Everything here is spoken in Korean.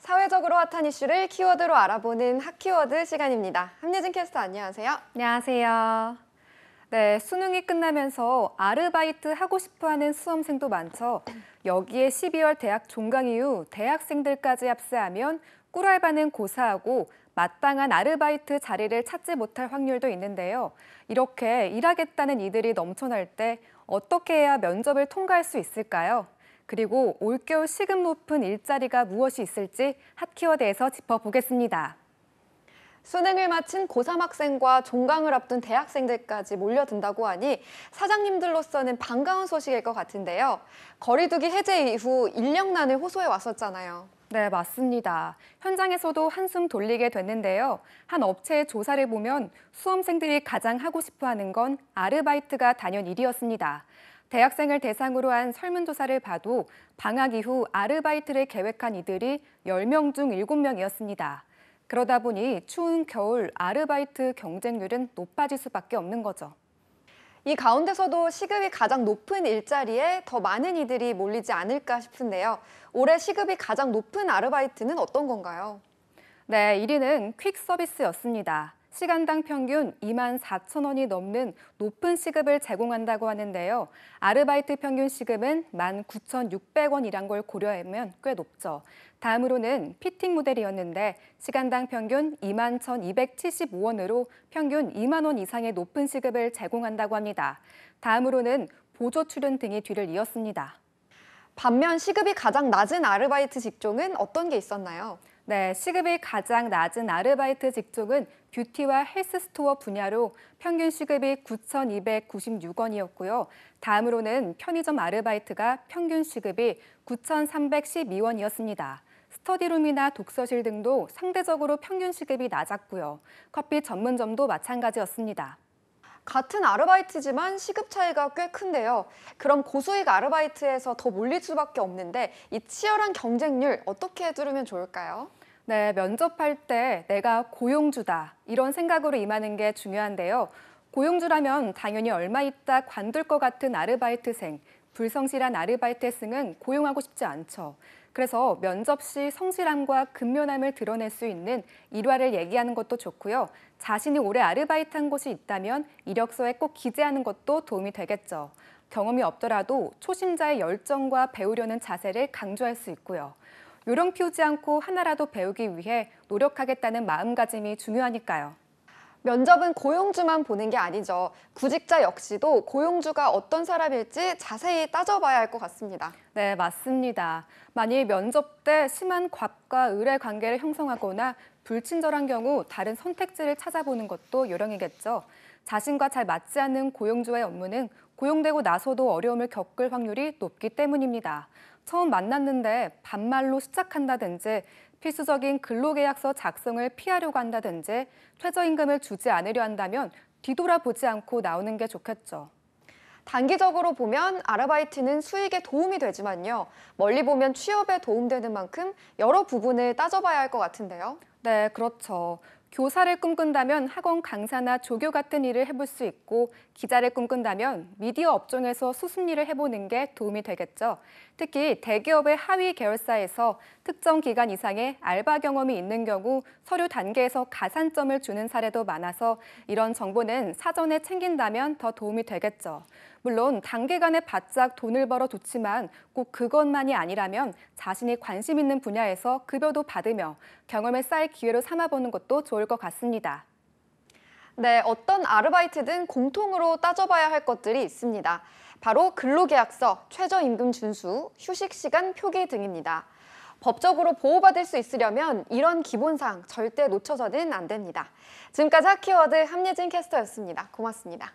사회적으로 핫한 이슈를 키워드로 알아보는 핫키워드 시간입니다. 함예진 캐스터 안녕하세요. 안녕하세요. 네, 수능이 끝나면서 아르바이트 하고 싶어하는 수험생도 많죠. 여기에 12월 대학 종강 이후 대학생들까지 합세하면 꿀알바는 고사하고 마땅한 아르바이트 자리를 찾지 못할 확률도 있는데요. 이렇게 일하겠다는 이들이 넘쳐날 때 어떻게 해야 면접을 통과할 수 있을까요? 그리고 올겨울 시급 높은 일자리가 무엇이 있을지 핫키워드에서 짚어보겠습니다. 수능을 마친 고3 학생과 종강을 앞둔 대학생들까지 몰려든다고 하니 사장님들로서는 반가운 소식일 것 같은데요. 거리두기 해제 이후 인력난을 호소해 왔었잖아요. 네, 맞습니다. 현장에서도 한숨 돌리게 됐는데요. 한 업체의 조사를 보면 수험생들이 가장 하고 싶어하는 건 아르바이트가 단연 1위였습니다. 대학생을 대상으로 한 설문조사를 봐도 방학 이후 아르바이트를 계획한 이들이 10명 중 7명이었습니다. 그러다 보니 추운 겨울 아르바이트 경쟁률은 높아질 수밖에 없는 거죠. 이 가운데서도 시급이 가장 높은 일자리에 더 많은 이들이 몰리지 않을까 싶은데요. 올해 시급이 가장 높은 아르바이트는 어떤 건가요? 네, 1위는 퀵서비스였습니다. 시간당 평균 24,000원이 넘는 높은 시급을 제공한다고 하는데요. 아르바이트 평균 시급은 19,600원이란 걸 고려하면 꽤 높죠. 다음으로는 피팅 모델이었는데 시간당 평균 21,275원으로 평균 2만 원 이상의 높은 시급을 제공한다고 합니다. 다음으로는 보조 출연 등이 뒤를 이었습니다. 반면 시급이 가장 낮은 아르바이트 직종은 어떤 게 있었나요? 네, 시급이 가장 낮은 아르바이트 직종은 뷰티와 헬스스토어 분야로 평균 시급이 9,296원이었고요. 다음으로는 편의점 아르바이트가 평균 시급이 9,312원이었습니다. 스터디룸이나 독서실 등도 상대적으로 평균 시급이 낮았고요. 커피 전문점도 마찬가지였습니다. 같은 아르바이트지만 시급 차이가 꽤 큰데요. 그럼 고수익 아르바이트에서 더 몰릴 수밖에 없는데 이 치열한 경쟁률 어떻게 뚫으면 좋을까요? 네, 면접할 때 내가 고용주다 이런 생각으로 임하는 게 중요한데요. 고용주라면 당연히 얼마 있다 관둘 것 같은 아르바이트생, 불성실한 아르바이트생은 고용하고 싶지 않죠. 그래서 면접 시 성실함과 근면함을 드러낼 수 있는 일화를 얘기하는 것도 좋고요. 자신이 오래 아르바이트한 곳이 있다면 이력서에 꼭 기재하는 것도 도움이 되겠죠. 경험이 없더라도 초심자의 열정과 배우려는 자세를 강조할 수 있고요. 요령 피우지 않고 하나라도 배우기 위해 노력하겠다는 마음가짐이 중요하니까요. 면접은 고용주만 보는 게 아니죠. 구직자 역시도 고용주가 어떤 사람일지 자세히 따져봐야 할 것 같습니다. 네, 맞습니다. 만일 면접 때 심한 갑과 을의 관계를 형성하거나 불친절한 경우 다른 선택지를 찾아보는 것도 요령이겠죠. 자신과 잘 맞지 않는 고용주의 업무는 고용되고 나서도 어려움을 겪을 확률이 높기 때문입니다. 처음 만났는데 반말로 시작한다든지 필수적인 근로계약서 작성을 피하려고 한다든지 최저임금을 주지 않으려 한다면 뒤돌아보지 않고 나오는 게 좋겠죠. 단기적으로 보면 아르바이트는 수익에 도움이 되지만요. 멀리 보면 취업에 도움되는 만큼 여러 부분을 따져봐야 할 것 같은데요. 네, 그렇죠. 교사를 꿈꾼다면 학원 강사나 조교 같은 일을 해볼 수 있고 기자를 꿈꾼다면 미디어 업종에서 수습 일을 해보는 게 도움이 되겠죠. 특히 대기업의 하위 계열사에서 특정 기간 이상의 알바 경험이 있는 경우 서류 단계에서 가산점을 주는 사례도 많아서 이런 정보는 사전에 챙긴다면 더 도움이 되겠죠. 물론 단기간에 바짝 돈을 벌어 좋지만 꼭 그것만이 아니라면 자신이 관심 있는 분야에서 급여도 받으며 경험을 쌓을 기회로 삼아보는 것도 좋을 것 같습니다. 네, 어떤 아르바이트든 공통으로 따져봐야 할 것들이 있습니다. 바로 근로계약서, 최저임금 준수, 휴식시간 표기 등입니다. 법적으로 보호받을 수 있으려면 이런 기본사항 절대 놓쳐서는 안 됩니다. 지금까지 핫키워드 함예진 캐스터였습니다. 고맙습니다.